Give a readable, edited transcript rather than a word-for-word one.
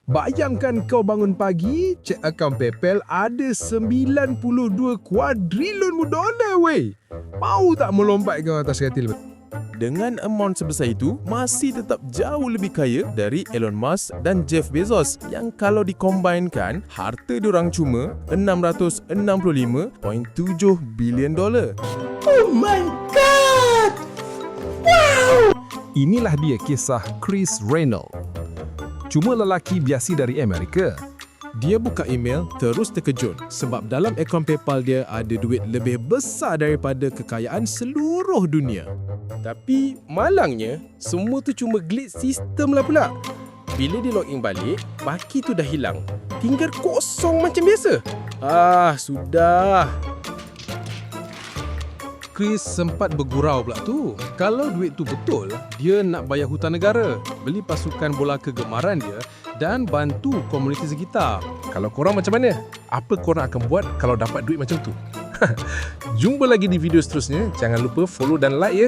Bayangkan kau bangun pagi, cek akaun PayPal ada 92 kuadrilon dolar weh. Mau tak melompat ke atas katil? Dengan amount sebesar itu, masih tetap jauh lebih kaya dari Elon Musk dan Jeff Bezos yang kalau dikombainkan, harta diorang cuma $665.7 bilion. Oh my god! Wow! Inilah dia kisah Chris Reynolds. Cuma lelaki biasa dari Amerika. Dia buka email terus terkejut sebab dalam akaun PayPal dia ada duit lebih besar daripada kekayaan seluruh dunia. Tapi malangnya, semua tu cuma glitch sistem lah pula. Bila dia login balik, baki tu dah hilang. Tinggal kosong macam biasa. Sudah. Chris sempat bergurau pula tu. Kalau duit tu betul, dia nak bayar hutang negara, beli pasukan bola kegemaran dia dan bantu komuniti sekitar. Kalau korang macam mana? Apa korang akan buat kalau dapat duit macam tu? Jumpa lagi di video seterusnya. Jangan lupa follow dan like ya.